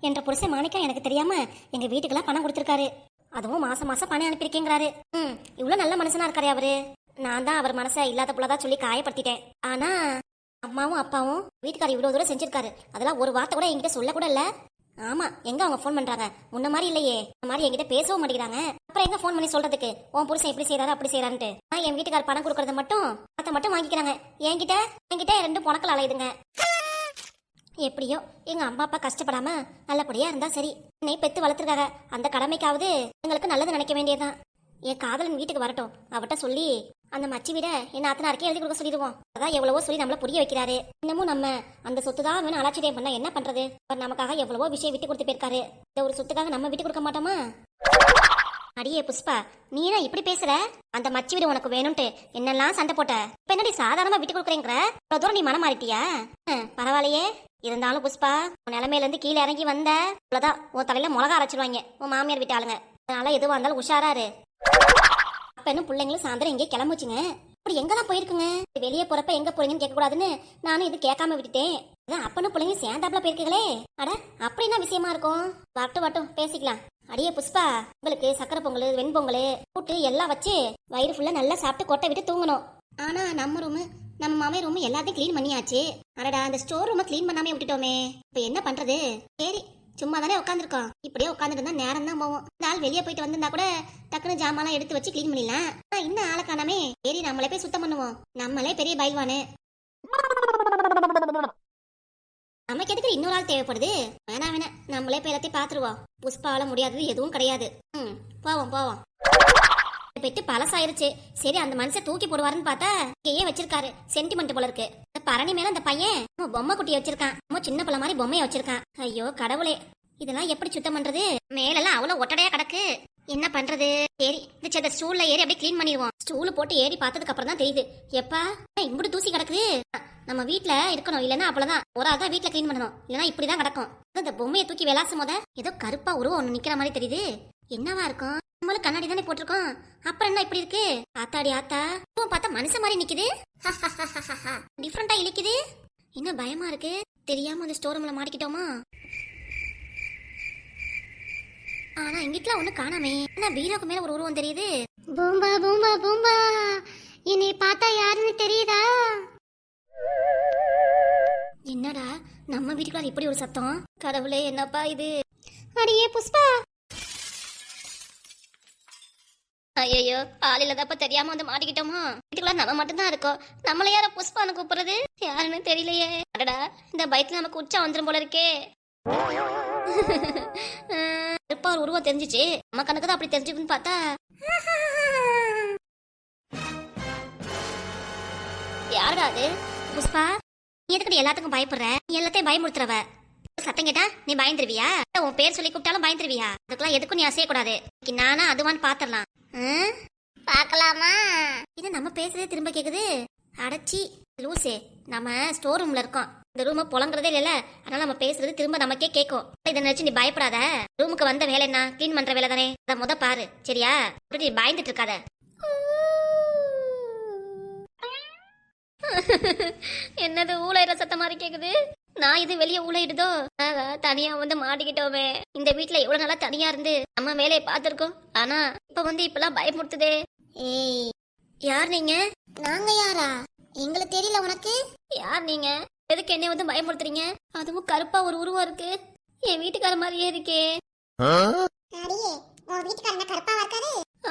என்ற புருஷன் மாணிக்கம் எனக்கு தெரியாம எங்க வீட்டுக்கெல்லாம் பணம் கொடுத்துருக்காரு. அதுவும் மாசம் மாசம் பணம் அனுப்பியிருக்கேங்கிறாரு. இவ்வளவு நல்ல மனுஷனா இருக்காரு அவரு. நான் தான் அவர் மனசை இல்லாத புள்ளதா சொல்லி காயப்படுத்திட்டேன். ஆனா அம்மாவும் அப்பாவும் வீட்டுக்காரர் இவ்வளவு தூரம் செஞ்சிருக்காரு. அதெல்லாம் ஒரு வார்த்தை கூட என்கிட்ட சொல்ல கூட இல்ல. ஆமா, எங்க அவங்க போன் பண்றாங்க? முன்ன மாதிரி இல்லையே. இந்த மாதிரி என்கிட்ட பேசவும் மாட்டேங்கிறாங்க. அப்புறம் எங்க போன் பண்ணி சொல்றதுக்கு உன் புருஷன் எப்படி செய்யறாரு அப்படி செய்யறான்ட்டு. என் வீட்டுக்காரர் பணம் கொடுக்கறது மட்டும் அதை மட்டும் வாங்கிக்கிறாங்க. என்கிட்ட 2 பொணக்கள் அலையுதுங்க. எப்படியோ எங்க அம்மா அப்பா கஷ்டப்படாம நல்லபடியா இருந்தா சரி. என்னை பெத்து வளர்த்துருக்காங்க. அந்த கடமைக்காவது எங்களுக்கு நல்லது நினைக்க வேண்டியதுதான். என் காதலன் வீட்டுக்கு வரட்டும், அவட்ட சொல்லி அந்த மச்சி விட என்ன அத்தனாருக்கே எழுதி கொடுக்க சொல்லிடுவோம். அதான் எவ்வளவோ சொல்லி நம்மள புரிய வைக்கிறாரு. இன்னமும் நம்ம அந்த சொத்து தான் வேணும் அலட்சியம் பண்ணா என்ன பண்றது? அவர் நமக்காக எவ்வளவோ விஷயம் விட்டு கொடுத்து போயிருக்காரு. இந்த ஒரு சொத்துக்காக நம்ம விட்டு கொடுக்க மாட்டோமா? அடியே புஷ்பா, நீ என்ன இப்படி பேசுற? அந்த மச்சி வீடு உனக்கு வேணும்ட்டு என்னெல்லாம் சண்டை போட்ட. இப்ப என்னடி சாதாரணமா விட்டு கொடுக்குறேங்கிற? அவ்வளவு தூரம் நீ மனம் மாறிட்டியா? பரவாயில்லையே. இருந்தாலும் புஷ்பா, உன் நிலைமையில இருந்து கீழே இறங்கி வந்த அவ்வளவுதான் உன் தலையில மிளகா அரைச்சிருவாங்க உன் மாமியார் வீட்டாளுங்க. அதனால எதுவா இருந்தாலும் உஷாராரு. அப்பனும் பிள்ளைங்களும் சாயந்தரம் எங்கே கிளம்புச்சுங்க. இப்படி எங்கதான் போயிருக்குங்க? வெளியே போறப்ப எங்க போறீங்கன்னு கேட்க கூடாதுன்னு நானும் இது கேட்காம விட்டுட்டேன். அப்பனும் பிள்ளைங்க சேர்ந்தாப்புல போயிருக்கீங்களே. அட அப்படி என்ன விஷயமா இருக்கும்? வட்டும் பேசிக்கலாம். அடியே புஷ்பா, உங்களுக்கு சக்கரை பொங்கல் வெண்பொங்கல் கூட்டு எல்லாம் வச்சு வயிறு ஃபுல்லா நல்லா சாப்பிட்டு கொட்டை விட்டு தூங்கணும். ஆனா நம்ம ரூமு நம்ம மாமியார் ரூம் எல்லாத்தையும் கிளீன் பண்ணியாச்சு. அடடா, அந்த ஸ்டோர் ரூமை கிளீன் பண்ணாமே விட்டுட்டோமே. இப்ப என்ன பண்றது? சரி, சும்மா தானே உட்காந்துருக்கோம். இப்படியே உட்காந்துட்டு இருந்தா நேரம் தான் போவோம். இந்த ஆள் வெளியே போயிட்டு வந்திருந்தா கூட டக்குனு ஜாமான் எடுத்து வச்சு கிளீன் பண்ணிடலாம். இன்னும் ஆளை காணாமே. சரி, நம்மளே போய் சுத்தம் பண்ணுவோம். நம்மளே பெரிய பயில்வானு. நமக்கு எதுக்கு இன்னொரு ஆள் தேவைப்படுது? வேணாம், நம்மளே போய் எல்லாத்தையும் பாத்துருவோம். புஷ்பாவால முடியாதது எதுவும் கிடையாது. போவோம். பெட்டு பழசாயிருச்சு. சரி, அந்த மனுஷன் தூக்கி போடுவாருன்னு பார்த்தா இங்கேயே வச்சிருக்காரு. சென்டிமெண்ட் போல இருக்கு. பரணி மேல அந்த பையன் பொம்மை குட்டியை வச்சிருக்கான். சின்ன பிள்ளை மாதிரி பொம்மையை வச்சிருக்கான். ஐயோ கடவுளே, இதெல்லாம் எப்படி சுத்தம் பண்றது? மேலெல்லாம் அவ்வளவு ஒட்டடையா கிடக்கு. என்ன பண்றது? சரி, இந்த ஸ்டூல்ல ஏறி அப்படியே கிளீன் பண்ணிடுவோம். ஸ்டூல் போட்டு ஏறி பார்த்ததுக்கு அப்புறம் தான் தெரியுது, எப்பா இம்புட்டு தூசி கிடக்குது. நம்ம வீட்டுல இருக்கணும், இல்லன்னா அவ்வளவுதான். ஒரு ஆள் தான் வீட்டுல கிளீன் பண்ணணும், இல்லன்னா இப்படிதான் கிடக்கும். இந்த பொம்மையை தூக்கி விளாசும் போத ஏதோ கருப்பா உருவம் ஒண்ணு நிக்கிற மாதிரி தெரியுது. என்னவா இருக்கும்? நம்மளும் கண்ணாடி தானே போட்டிருக்கோம். அப்புறம் என்ன இப்படி இருக்கு? ஆத்தாடி ஆத்தா, பார்த்தா மனுஷன் மாதிரி நிக்குது. டிஃப்ரெண்டா இழுக்குது. என்ன பயமா இருக்கு. தெரியாம அந்த ஸ்டோர் ரூம்ல மாட்டிக்கிட்டோமா? ஆனா இங்கிட்டலாம் ஒண்ணு காணாமே. என்ன பீரோக்கு மேல ஒரு உருவம் தெரியுது. பூம்பா பூம்பா பூம்பா, என்னை பார்த்தா யாருன்னு தெரியுதா? என்னடா நம்ம வீட்டுக்குள்ள இப்படி ஒரு சத்தம்? கடவுளே, என்னப்பா இது? அடியே புஷ்பா. ஐயோ, ஆளில தப்ப தெரியாம வந்து மாட்டிக்கிட்டோமா? வீட்டுக்குள்ள நம்ம மட்டும்தான் இருக்கோம். நம்மள யார புஷ்பான்னு கூப்பிடுறது? யாருன்னு தெரியலையே. அடடா, இந்த பயத்துல நமக்கு உச்சா வந்துரும் போல இருக்கே. ஒரு உருவம் தெரிஞ்சிச்சு. நம்ம கணக்கு தான் அப்படி தெரிஞ்சுக்குன்னு பார்த்தா யாருடா அது? புஷ்பா, நீ எதுக்கடி எல்லாத்துக்கும் பயப்படுற? நீ எல்லாத்தையும் பயமுறுத்துறவ. சத்தம் கேட்டா நீ பயந்துருவியா? உன் பேர் சொல்லி கூப்பிட்டாலும் பயந்துருவியா? அதுக்கெல்லாம் எதுக்கும் நீ அசையக்கூடாது. நானா அதுவான்னு பாத்திரலாம். பாக்கலாமா? இது நம்ம பேசுறதே திரும்ப கேக்குது. அடச்சி லூசே, நம்ம ஸ்டோர் ரூம்ல இருக்கோம். இந்த ரூமை புலங்குறதே இல்ல, அதனால நம்ம பேசுறது திரும்ப நமக்கே கேட்கும். இதை நினைச்சு நீ பயப்படாத. ரூமுக்கு வந்த வேலை என்ன? கிளீன் பண்ற வேலை தானே. அதை முத பாரு, சரியா? நீ பயந்துட்டு இருக்காத. என்னது ஊழையிற சத்தம் மாதிரி கேக்குது? நான் இது வெளியே ஊழையிடுதோ? தனியா வந்து மாட்டிக்கிட்டோமே. இந்த வீட்டுல எவ்வளவு நாளா தனியா இருந்து நம்ம வேலையை பார்த்திருக்கோம். ஆனா இப்பெல்லாம் பயமுறுத்துதே. ஏய், யார் நீங்க? நாங்க யாரா? எங்களுக்கு தெரியல. உனக்கு யார் நீங்க? எதுக்கு என்னை வந்து பயமுறுத்துறீங்க? அதுவும் கருப்பா ஒரு உருவம் இருக்கு. என் வீட்டுக்கார மாதிரியே இருக்கே.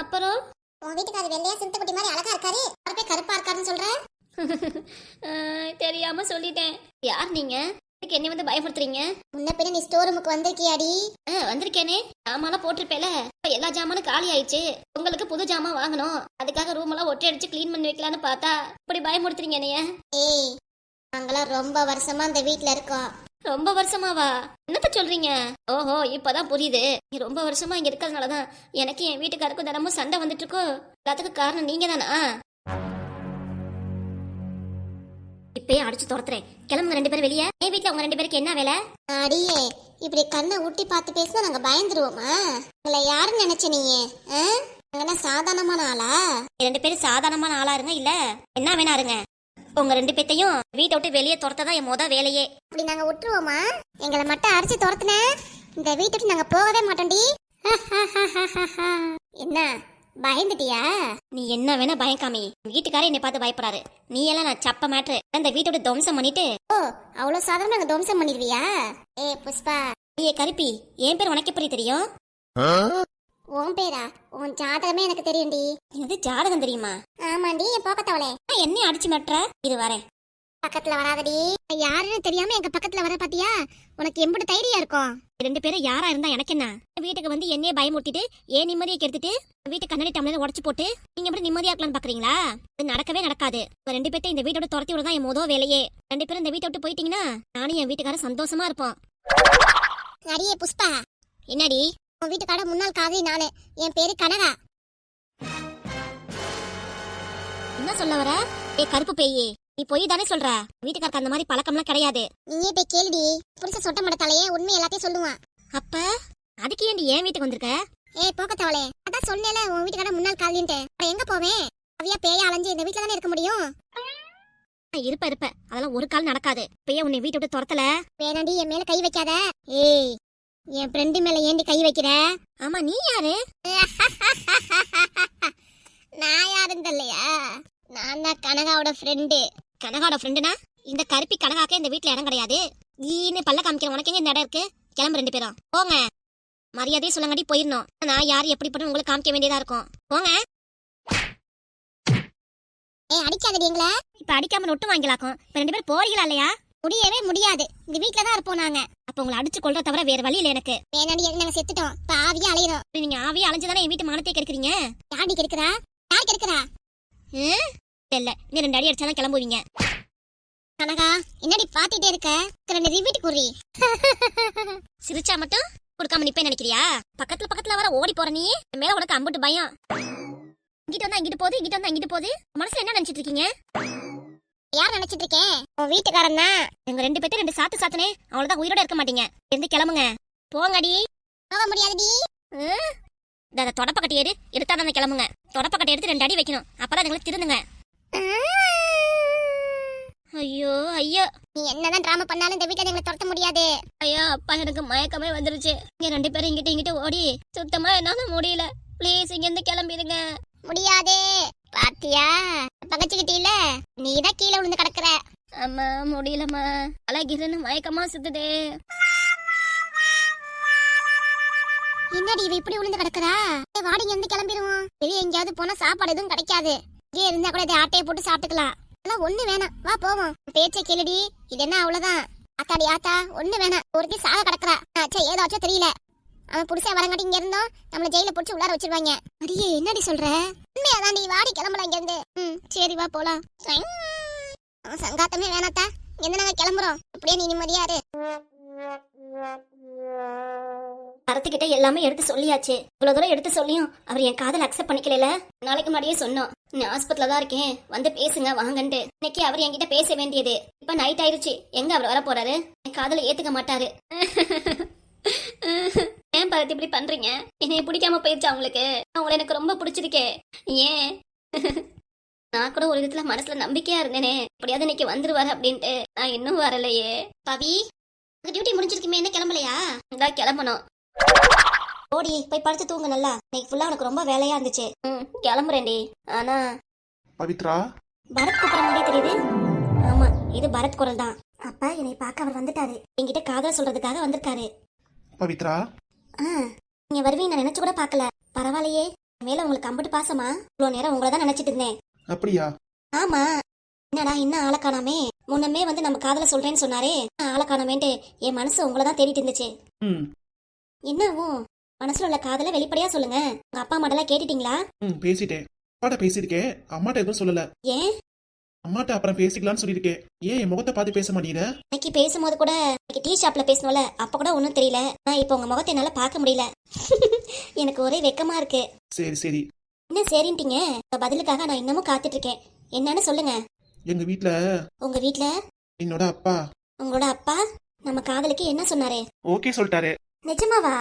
அப்புறம் உன் வீட்டுக்கார வெள்ளையா சிந்து குட்டி மாதிரி அழகா இருக்காரு. கருப்பா இருக்காருன்னு சொல்ற? தெரியாம சொல்லிட்டேன். யார் நீங்க? என்ன வந்து பயமுறுத்துறீங்க? முன்ன பின்ன நீ ஸ்டோர் ரூமுக்கு வந்திருக்கியாடி? வந்திருக்கேனே. ஜாமான் போட்டிருப்பேல. எல்லா ஜாமானும் காலி ஆயிடுச்சு. உங்களுக்கு புது ஜாமான் வாங்கணும். அதுக்காக ரூம் எல்லாம் ஒட்டி அடிச்சு கிளீன் பண்ணி வைக்கலான்னு பார்த்தா இப்படி பயமுறுத்துறீங்க என்னைய. ஏய், நாங்களாம் ரொம்ப வருஷமா இந்த வீட்டுல இருக்கோம். ரொம்ப வருஷமாவா? என்னத்த சொல்றீங்க? ஓஹோ, இப்பதான் புரியுது. நீ ரொம்ப வருஷமா இங்க இருக்கிறதுனாலதான் எனக்கு என் வீட்டுக்காருக்கும் தினமும் சண்டை வந்துட்டு இருக்கோ. எல்லாத்துக்கும் காரணம் நீங்க தானா? இப்பயே அடிச்சு துரத்துறேன். கிளம்புங்க 2 பேரும் வெளியே. என் வீட்டுல உங்க 2 பேருக்கு என்ன வேலை? அடியே, இப்படி கண்ணை ஊட்டி பார்த்து பேசினா நாங்க பயந்துருவோமா? உங்களை யாருன்னு நினைச்ச நீங்க? சாதாரணமான ஆளா? 2 பேரும் சாதாரணமான ஆளா இருங்க, இல்ல என்ன வேணா இருங்க. உங்க 2 பேத்தையும் வீட்டை விட்டு வெளியே துரத்ததான் என் வேலையே. அப்படி நாங்க விட்டுருவோமா? எங்களை மட்டும் அடிச்சு துரத்துன இந்த வீட்டுக்கு நாங்க போகவே மாட்டோம்டி. என்ன பயந்துட்டியா? நீ என்ன வேணா பயக்காமி, வீட்டுக்காரே என்னை பார்த்து பயப்படுறாரு. நீ எல்லாம் நான் சப்ப மேட்ரு இந்த வீட்டோட துவம்சம் பண்ணிட்டு. ஓ அவ்வளவு சாதாரண நாங்க துவம்சம் பண்ணிடுவியா? ஏ புஷ்பா. ஏ கருப்பி, என் பேர் உனக்கு எப்படி தெரியும்? உன் பேரா? உன் ஜாதகமே எனக்கு தெரியும்டி. இது ஜாதகம் தெரியுமா? ஆமாண்டி என் போக்கத்தவளே. என்ன அடிச்சு மாட்டுற? இது வரேன். பக்கத்துல வராதடி. யாருன்னு தெரியாம எங்க பக்கத்துல வர பாத்தியா? உனக்கு எம்புட்டு தைரியம் இருக்கும்? 2 பேரும் யாரா இருந்தா எனக்கு என்ன? வீட்டுக்கு வந்து என்னையே பயமுறுத்திட்டு ஏன் நிம்மதியை கெடுத்துட்டு வீட்டு கண்ணாடி டம்ளரை உடச்சு போட்டு நீங்க எப்படி நிம்மதியா இருக்கலாம்னு பாக்குறீங்களா? இது நடக்கவே நடக்காது. 2 பேர்த்த இந்த வீட்டோட துரத்தி விட தான் என் மொதல் வேலையே. 2 பேரும் இந்த வீட்டை விட்டு போயிட்டீங்கன்னா நானும் என் வீட்டுக்காரன் சந்தோஷமா இருப்போம். அடியே புஷ்பா. என்னடி? உன் வீட்டுக்கார முன்னாள் காதலி நானு. என் பேரு கனகா. என்ன சொல்ல வர? ஏ கருப்பு பேயே, நீ போய் தானே சொல்ற. வீட்டுக்காரருக்கு அந்த மாதிரி பழக்கம்லாம் கிடையாது. நீயே போய் கேளுடி. புருஷ சொட்ட மடத்தாலேயே உண்மை எல்லாத்தையும் சொல்லுவான். அப்ப அதுக்கு ஏன்டி என் வீட்டுக்கு வந்திருக்க? ஏய் போக்கத்தவளே, அதான் சொன்னேல உன் வீட்டுக்கார முன்னாள் காதலின்ட்டு. அப்புறம் எங்க போவேன்? அவியா பேய அலைஞ்சு இந்த வீட்டுல தானே இருக்க முடியும். இருப்ப அதெல்லாம் ஒரு கால் நடக்காது. இப்பயே உன்னை வீட்டை விட்டு துரத்தல. வேணாண்டி என் மேல கை வைக்காத. ஏய் என் ஃப்ரெண்டு மேல ஏண்டி கை வைக்கிற? ஆமா நீ யாரு? நான் யாருன்னு தெரியலையா? நான் தான் கனகாவோட ஃப்ரெண்டு. கனகாவோட ஃப்ரெண்டுனா இந்த கருப்பி கனகாக்கே இந்த வீட்டுல இடம் கிடையாது. நீன்னு பல்ல காமிக்கிற உனக்கு எங்க இந்த இடம் இருக்கு? கிளம்பு 2 பேரும் போங்க. மரியாதையை சொல்லுங்கடி, போயிடணும். நான் யாரு எப்படிப்பட்ட உங்களுக்கு காமிக்க வேண்டியதா இருக்கும். போங்க. ஏய் அடிக்காதடி எங்கள. இப்ப அடிக்காம நொட்டு வாங்கிலாக்கும். இப்ப 2 பேரும் போறீங்களா இல்லையா? முடியவே முடியாது. இந்த வீட்டுல தான் இருப்போம் நாங்க. அப்ப உங்களை அடிச்சு கொள்ற தவிர வேற வழி இல்ல எனக்கு. வேணாண்டி நாங்க செத்துட்டோம். இப்ப ஆவியா அலையிறோம். நீங்க ஆவியா அலைஞ்சுதானே என் வீட்டு மானத்தை கெடுக்கிறீங்க. யாடி கெடுக்கிறா? யார் கெடுக்கிறா? இல்ல நீ 2 அடி அடிச்சாலும் கிளம்புவீங்க. கனகா என்னடி பாத்திட்டே இருக்க? 2 ரிவீட் குறி. சிரிச்சா மட்டும் கொடுக்காம நிப்பே நினைக்கிறியா? பக்கத்துல வர ஓடி போற நீ மேல உனக்கு அம்புட்டு பயம். இங்கிட்ட வந்தா இங்கிட்டு போகுது, இங்கிட்ட வந்தா இங்கிட்டு போகுது. மனசுல என்ன நினைச்சிட்டு இருக்கீங்க? யார் நினைச்சிட்டு இருக்கேன்? உன் வீட்டுக்காரன் தான். எங்க 2 பேர்த்த 2 சாத்து சாத்துனே அவ்வளவுதான், உயிரோட இருக்க மாட்டீங்க. இருந்து கிளம்புங்க. போங்கடி. போக முடியாதுடி. இந்த தொடப்பக்கட்டை ஏறு, எடுத்தாதான் கிளம்புங்க. தொடப்பக்கட்டை எடுத்து 2 அடி வைக்கணும். அப்பதான் எங்களுக்கு திருந்துங்க. ஐயோ ஐயோ, நீ என்னதான் டிராமா பண்ணாலும் இந்த வீட்டுல எங்களை துரத்த முடியாது. ஐயோ அப்பா, எனக்கு மயக்கமே வந்துருச்சு. இங்க 2 பேரும் இங்கிட்ட ஓடி சுத்தமா என்னால முடியல. ப்ளீஸ் இங்க இருந்து கிளம்பிடுங்க. முடியாதே. பாத்தியா பகச்சுக்கிட்டீல, நீதான் கீழே விழுந்து கிடக்குற. அம்மா முடியலம்மா, அழகிருன்னு மயக்கமா சுத்துதே. என்னடி இவ இப்படி விழுந்து கிடக்குறா? வாடிங்க இருந்து கிளம்பிடுவோம். வெளியே எங்கேயாவது போனா சாப்பாடு எதுவும் கிடைக்காது. இங்கே இருந்தா கூட இதை ஆட்டையை போட்டு சாப்பிட்டுக்கலாம். அதெல்லாம் ஒண்ணு வேணாம், வா போவோம். பேச்சை கேளுடி. இது என்ன அவ்வளவுதான்? ஆத்தாடி ஆத்தா, ஒண்ணு வேணாம். ஒருத்தி சாக கிடக்குறா. ஏதாச்சோ தெரியல. அவன் புடிச்சா வரங்காட்டி இங்க இருந்தோம் நம்மள ஜெயில புடிச்சு உள்ளார வச்சிருவாங்க. அடியே என்னடி சொல்ற? உண்மையாதாண்டி, வாடி கிளம்பலாம் இங்க இருந்து. சரி வா போலாம். சங்காத்தமே வேணாத்தா, எந்த நாங்க கிளம்புறோம். அப்படியே நீ நிம்மதியா இரு. பரத்துக்கிட்ட எல்லாமே எடுத்து சொல்லியாச்சு. இவ்வளவு தூரம் எடுத்து சொல்லியும் அவர் என் காதல் அக்செப்ட் பண்ணிக்கல. நாளைக்கு முன்னாடியே சொன்னோம், நான் ஹாஸ்பிட்டல்ல தான் இருக்கேன், வந்து பேசுங்க வாங்கன்ட்டு. இன்னைக்கு அவர் என்கிட்ட பேச வேண்டியது. இப்ப நைட் ஆயிருச்சு, எங்க அவர் வர போறாரு? என் காதலை ஏத்துக்க மாட்டாரு. ஏன் பரத்து இப்படி பண்றீங்க? என்னைய பிடிக்காம போயிருச்சு அவங்களுக்கு? அவங்களை எனக்கு ரொம்ப பிடிச்சிருக்கே. ஏன்? நான் கூட ஒரு விதத்துல மனசுல நம்பிக்கையா இருந்தேனே, எப்படியாவது இன்னைக்கு வந்துருவாரு அப்படின்ட்டு. நான் இன்னும் வரலையே. பவி, டியூட்டி முடிஞ்சிருக்குமே, என்ன கிளம்பலையா? இதான் கிளம்பணும். ஓடி போய் படுத்து தூங்க நல்லா. இன்னைக்கு ஃபுல்லா உனக்கு ரொம்ப வேலையா இருந்துச்சு. கிளம்புறேன்டி. ஆனா பவித்ரா, பரத் கூப்பிட மாதிரி தெரியுது. ஆமா, இது பரத் குரல் தான். அப்பா என்னை பார்க்க அவர் வந்துட்டாரு. என்கிட்ட காதல் சொல்றதுக்காக வந்திருக்காரு. பவித்ரா நீங்க வருவீங்க நான் நினைச்சு கூட பார்க்கல. பரவாயில்லையே, மேல உங்களுக்கு அம்பட்டு பாசமா? இவ்வளவு நேரம் உங்களை தான் நினைச்சிட்டு இருந்தேன். அப்படியா? ஆமா. என்னடா இன்னும் ஆளை காணாமே? முன்னமே வந்து நம்ம காதல சொல்றேன்னு சொன்னாரே, ஆளை காணாமேன்ட்டு என் மனசு உங்களை தான் தேடிட்டு இருந்துச்சு. என்னவும் மனசுல உள்ள காதல வெளிப்படையா சொல்லுங்க. உங்க அப்பா அம்மாட்டெல்லாம் கேட்டுட்டீங்களா? பேசிட்டேன். அப்பாட்ட பேசிருக்கேன். அம்மாட்ட எதுவும் சொல்லல. ஏன்? அம்மாட்ட அப்புறம் பேசிக்கலாம்னு சொல்லிருக்கேன். ஏன் என் முகத்தை பார்த்து பேச மாட்டீங்க? இன்னைக்கு பேசும்போது கூட, இன்னைக்கு டீ ஷாப்ல பேசணும்ல, அப்ப கூட ஒன்னும் தெரியல. நான் இப்ப உங்க முகத்தை என்னால பார்க்க முடியல. எனக்கு ஒரே வெக்கமா இருக்கு. சரி சரி. என்ன சரின்ட்டீங்க? பதிலுக்காக நான் இன்னமும் காத்துட்டு இருக்கேன். என்னன்னு சொல்லுங்க. எங்க வீட்ல. உங்க வீட்ல? என்னோட அப்பா. உங்களோட அப்பா நம்ம காதலுக்கு என்ன சொன்னாரு? ஓகே சொல்லிட்டாரு. நிஜமாவா?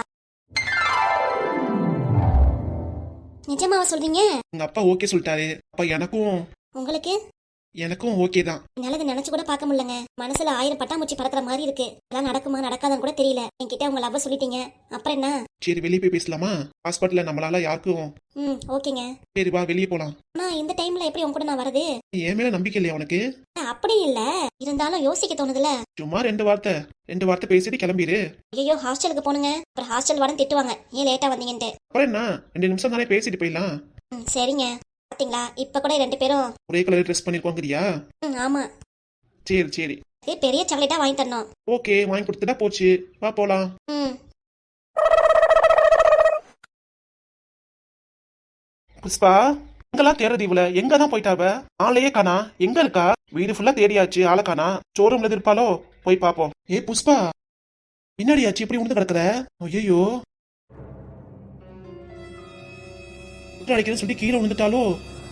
நிஜமாவா சொல்றீங்க? எங்க அப்பா ஓகே சொல்லிட்டாரு. அப்ப எனக்கும். உங்களுக்கு? எனக்கும் ஓகே தான். நல்லது நினைச்சு கூட பார்க்க முடியலங்க. மனசுல 1000 பட்டாம்பூச்சி பறக்கிற மாதிரி இருக்கு. அதெல்லாம் நடக்குமா நடக்காதான்னு கூட தெரியல. என்கிட்ட உங்க லவ் சொல்லிட்டீங்க, அப்புறம் என்ன? சரி வெளியே போய் பேசலாமா? ஹாஸ்பிட்டல்ல நம்மளால யாருக்கும். ஓகேங்க. சரி வா வெளியே போலாம். ஆனா இந்த டைம்ல எப்படி உங்க கூட நான் வரது? என் மேல நம்பிக்கை இல்லையா உனக்கு? அப்படி இல்ல, இருந்தாலும் யோசிக்க தோணுதுல. சும்மா ரெண்டு வார்த்தை பேசிட்டு கிளம்பிடு. ஐயோ ஹாஸ்டலுக்கு போனுங்க, அப்புறம் ஹாஸ்டல் வார்டன் திட்டுவாங்க ஏன் லேட்டா வந்தீங்கன்ட்டு. அப்புறம் என்ன, 2 நிமிஷம் தானே பேசிட்டு போயிடலாம். சரிங்க. பாத்தீங்களா இப்ப கூட 2 பேரும். ஒரே கலர் ட்ரெஸ் பண்ணிருக்கோங்கிறியா? ஆமா. சரி சரி. இது பெரிய சாக்லேட்டா வாங்கி தரணும். ஓகே வாங்கி கொடுத்துட்டா போச்சு, வா போலாம். ம். புஷ்பா எங்கெல்லாம் தேடுறது இவள? எங்க தான் போயிட்டாவ? ஆளையே காணா. எங்க இருக்கா? வீடு ஃபுல்லா தேடியாச்சு, ஆளை காணா. ஷோரூம்ல இருப்பாளோ? போய் பாப்போம். ஏ புஷ்பா, பின்னாடியாச்சு இப்படி உண்டு கிடக்குற? ஐயோ அடிக்கிறேன்னு சொல்லி கீழே விழுந்துட்டாலோ?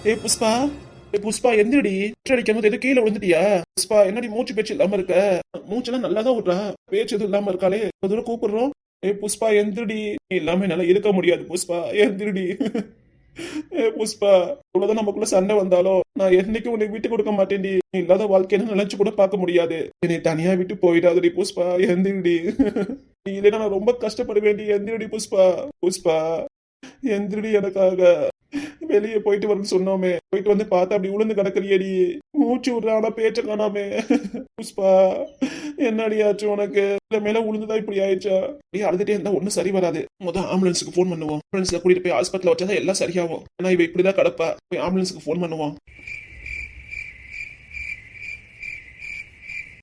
ஏ புஷ்பா எந்திரடி. அடிக்கும் போது எது கீழே விழுந்துட்டியா? புஷ்பா என்னடி மூச்சு பேச்சு இல்லாம இருக்க? மூச்செல்லாம் நல்லாதான் விடுறா, பேச்சு எதுவும் இல்லாம இருக்காளே. ஒரு தூரம் கூப்பிடுறோம். ஏ புஷ்பா எந்திரடி. இல்லாம என்னால இருக்க முடியாது புஷ்பா, எந்திரடி. ஏ புஷ்பா, இவ்வளவுதான் நமக்குள்ள சண்டை வந்தாலும் நான் என்னைக்கும் உனக்கு விட்டு கொடுக்க மாட்டேன்டி. நீ இல்லாத வாழ்க்கையில நினைச்சு கூட பார்க்க முடியாது. என்னை தனியா விட்டு போயிடாதடி புஷ்பா, எந்திரடி. நீ இல்லைன்னா நான் ரொம்ப கஷ்டப்படுவேண்டி. எந்திரடி புஷ்பா எந்திரடி. எனக்காக வெளியே போயிட்டு வரணும்னு சொன்னோமே, போயிட்டு வந்து பார்த்தா அப்படி உளுந்து கிடக்குறியடி. மூச்சு விடுறானா பேச்ச காணாமே. புஷ்பா என்னடி ஆச்சு உனக்கு? இல்ல மேல உளுந்துதான் இப்படி ஆயிடுச்சா? நீ அழுதுட்டே இருந்தா ஒண்ணும் சரி வராது. முதல் ஆம்புலன்ஸுக்கு போன் பண்ணுவோம். ஆம்புலன்ஸ்ல கூட்டிட்டு போய் ஹாஸ்பிட்டல் வச்சாதான் எல்லாம் சரியாகும். ஏன்னா இவ இப்படிதான் கிடப்பா. போய் ஆம்புலன்ஸுக்கு போன் பண்ணுவோம்.